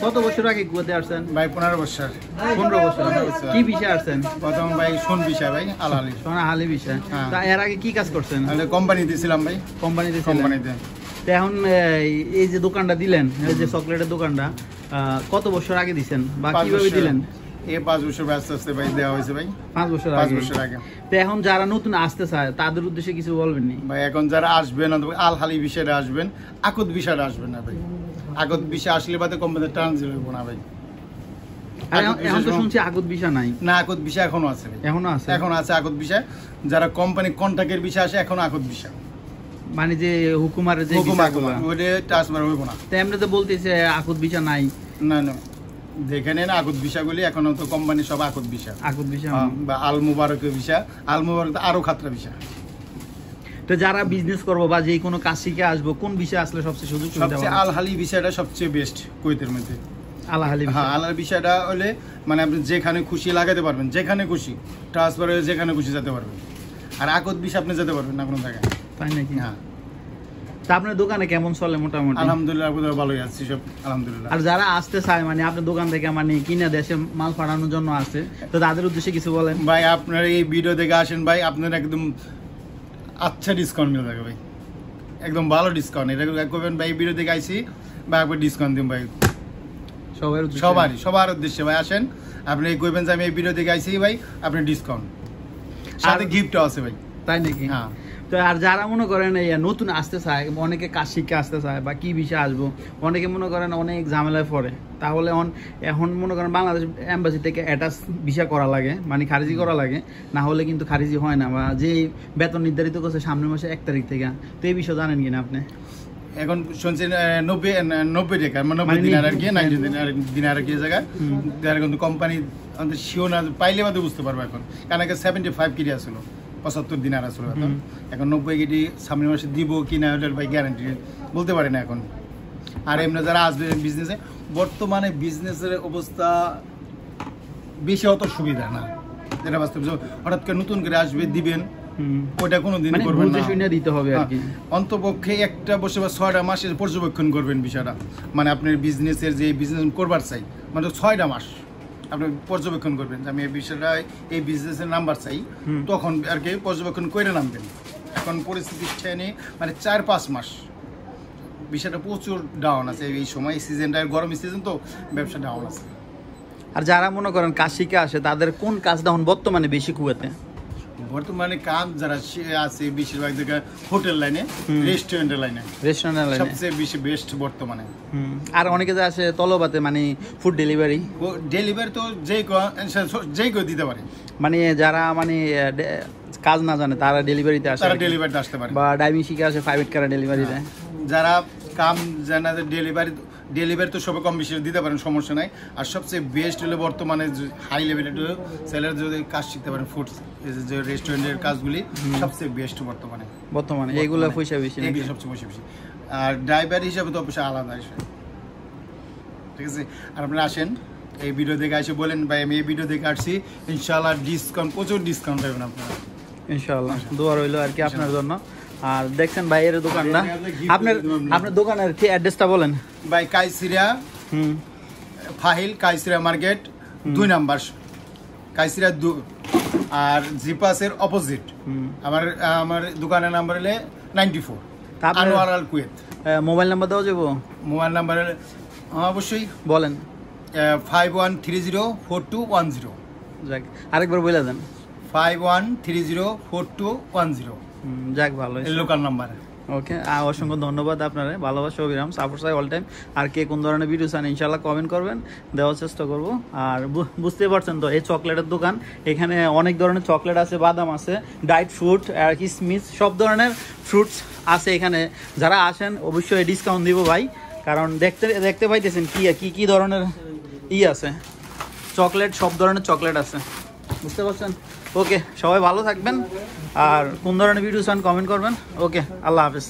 কত বছর আগে কুয়েতে আসছেন ভাই? 15 বছর। 15 বছর। কি বিষয়ে আসছেন? প্রথম ভাই সোন বিষয় ভাই, আলহালি সোনাহালি বিষয়। তা এর আগে কি কাজ করছেন? কোম্পানিতে ছিলাম ভাই। কোম্পানিতে? তো এখন এই যে দোকানটা দিলেন, এই যে চকলেটের দোকানটা কত বছর আগে দিছেন বা কিভাবে দিলেন? 5 বছর আস্তে আস্তে ভাই দেওয়া হয়েছে ভাই। 5 বছর আগে। তো এখন যারা নতুন আসতে চায় তাদের উদ্দেশ্যে কিছু বলবেন নি ভাই? এখন যারা আসবেন আলহালি বিষয়টা আসবেন, আকত বিষয়টা আসবেন না ভাই। আগত বিষয় আসলে বাদে কোম্পানিতে ট্রান্সফার হইব না ভাই। এখন তো শুনছি আগত বিষয় নাই। না, আগত বিষয় এখনো আছে ভাই। এখনো আছে আগত বিষয়। যারা কোম্পানি কন্ট্রাক্টের বিষয় আসে এখনো আগত বিষয়, মানে যে হুকুমারের যে ওইটা ট্রান্সফার হইব না। তো এমনি তো বলতেছে আগত বিষয় নাই। না না, দেখে নেন আগত বিষয়গুলি এখনো তো কোম্পানি সব আগত বিষয় বা আল মুবারকের বিষয়। আল মুবারক আরো খাতরা বিষয়। তো যারা বিজনেস করবো বা যে কোনো কাজ শিখে আসবো, কোন বিষয় আসলে সবচেয়ে সুযোগ সুবিধা? সবচেয়ে আলহালি বিষয়টা সবচেয়ে বেস্ট কুয়েতের মধ্যে। আলহালি? হ্যাঁ, আলহালি বিষয়টা হলে মানে আপনি যেখানে খুশি লাগাতে পারবেন, যেখানে খুশি ট্রান্সফার হয়ে যেখানে খুশি যেতে পারবেন। আর আগত বিষয় আপনি যেতে পারবেন না কোনো জায়গায়। তাই নাকি? হ্যাঁ। তা আপনার দোকানে কেমন চলে মোটামুটি? আলহামদুলিল্লাহ, ভালোই আছি সব আলহামদুলিল্লাহ। আর যারা আসতে চায় মানে আপনার দোকান থেকে মানে কিনে দেশে মাল পাঠানোর জন্য আসে, তো তাদের উদ্দেশ্যে কিছু বলেন ভাই? আপনার এই ভিডিও দেখে আসেন ভাই, আপনার একদম আচ্ছা ডিসকাউন্ট মিলে যাবে ভাই, একদম ভালো ডিসকাউন্ট। এটা করবেন ভাই, ভিডিও দেখে আইসি ভাই, একবার ডিসকাউন্ট দিন ভাই সবার উদ্দেশ্যে ভাই। আসেন আপনি কইবেন যে আমি এই ভিডিও দেখে আইসি ভাই, আপনি ডিসকাউন্ট সাথে গিফটও আছে ভাই। তাই নাকি? হ্যাঁ। তো আর যারা মনে করেন এই নতুন আসতে চায়, অনেকে কাজ শিখে আসতে চায় বা কি বিষয়ে আসবো, অনেকে মনে করেন অনেক ঝামেলায় পড়ে, তাহলে এখন মনে করেন বাংলাদেশ এম্বাসি থেকে অ্যাটাচ ভিসা করা লাগে, মানে খারিজি করা লাগে, না হলে কিন্তু খারিজি হয় না, বা যে বেতন নির্ধারিত করছে সামনের মাসে 1 তারিখ থেকে। তো এই বিষয়ে জানেন কিনা আপনি? এখন শুনছি 90 টাকা, মানে 90 দিনার আর কি, 90 দিনার আর কি জায়গায়। কিন্তু কোম্পানি আমাদের শিও না পাইলে বাদে বুঝতে পারবো এখন, কারণ আগে 75 কেজি আসলো, 75 দিনার আসলো, এখন 90 কেজি সামনের মাসে দিব কি না ওটার ভাই গ্যারান্টি বলতে পারি না এখন। আর এমনি যারা আসবে বিজনেসে, বর্তমানে বিজনেসের অবস্থা বেশি অত সুবিধা না, যেটা বাস্তব। হঠাৎ করে নতুন করে আসবে দিবেন, ওটা কোনোদিন করবেন না, দিতে হবে আর কি। অন্তপক্ষে একটা বছর বা 6টা মাসের পর্যবেক্ষণ করবেন বিষয়টা, মানে আপনার বিজনেসের যে বিজনেস করবার চাই, মানে 6টা মাস আপনি পর্যবেক্ষণ করবেন যে আমি এই বিষয়টা, এই বিজনেসের নাম্বার চাই, তখন আর কি পর্যবেক্ষণ করে নামবেন। এখন পরিস্থিতি নিয়ে মানে 4-5 মাস বিষয়টা প্রচুর ডাউন আছে এই সময়, এই সিজনটা গরম সিজন, তো ব্যবসা ডাউন আছে। আর যারা মনে করেন কাজ শিখে আসে, তাদের কোন কাজটা এখন বর্তমানে বেশি কুয়েতে? বর্তমানে কাজ যারা আছে বেশিরভাগ জায়গা হোটেল লাইনে, রেস্টুরেন্টের লাইনে সবচেয়ে বেশি বেস্ট বর্তমানে। আর অনেকে যে আছে তলবাতে, মানে ফুড ডেলিভারি তো যেই কেউ দিতে পারে, মানে যারা মানে কাজ না জানে তারা ডেলিভারিতে আসতে পারে, বা ড্রাইভিং শিখে আসে প্রাইভেট কারে ডেলিভারি দেয়। যারা কাম জানা ডেলিভারি তো সবাই কম বেশি দিতে পারেন, সমস্যা নাই। আর সবচেয়ে বেস্ট হলো বর্তমানে হাই লেভেলের সেলার যদি কাজ শিখতে পারেন, ফুড যে রেস্টুরেন্টের কাজগুলি সবচেয়ে বেস্ট বর্তমানে এইগুলো পয়সা বেশি, সবচেয়ে পয়সা বেশি। আর ড্রাইভার হিসাবে তো অবশ্যই আলাদা আসে, ঠিক আছে। আর আপনারা আসেন, এই ভিডিও দেখে আসে বলেন ভাই আমি এই ভিডিও দেখে আসছি, ইনশাআল্লাহ ডিসকাউন্ট, প্রচুর ডিসকাউন্ট পাবেন আপনারা ইনশাআল্লাহ। দোয়া রইলো আর কি আপনার জন্য। আর দেখছেন ভাই এর দোকানটা, আপনার দোকানের কি অ্যাড্রেসটা বলেন ভাই? কাইসিরা ফাহিল, কাইসিরা মার্কেট 2 নাম্বার, কাইসিরা 2, আর জিপাসের অপোজিট। আমার দোকানের নাম্বার হলে 94 আনোয়ার আল কুয়েত। মোবাইল নাম্বার দেওয়া যাবো? মোবাইল নাম্বার অবশ্যই বলেন, 51304210। যাক আরেকবার বলে দেন। 51304210। যাক ভালো, লোকাল নাম্বার। ওকে, অসংখ্য ধন্যবাদ আপনারা, ভালোবাসা অবিরাম, সাপোর্ট চাই অল টাইম। আর কে কোন ধরনের ভিডিও চান ইনশাল্লাহ কমেন্ট করবেন, দেওয়ার চেষ্টা করব। আর বুঝতে পারছেন তো এই চকলেটের দোকান, এখানে অনেক ধরনের চকলেট আছে, বাদাম আছে, ডাইট ফ্রুট আর কিশমিশ, সব ধরনের ফ্রুটস আছে এখানে। যারা আসেন অবশ্যই ডিসকাউন্ট দিব ভাই, কারণ দেখতে পাইতেছেন কি ধরনের আছে চকলেট, সব ধরনের চকলেট আছে, বুঝতে পারছেন। ওকে, সবাই ভালো থাকবেন, আর কোন ধরনের ভিডিও চান কমেন্ট করবেন। ওকে, আল্লাহ হাফেজ।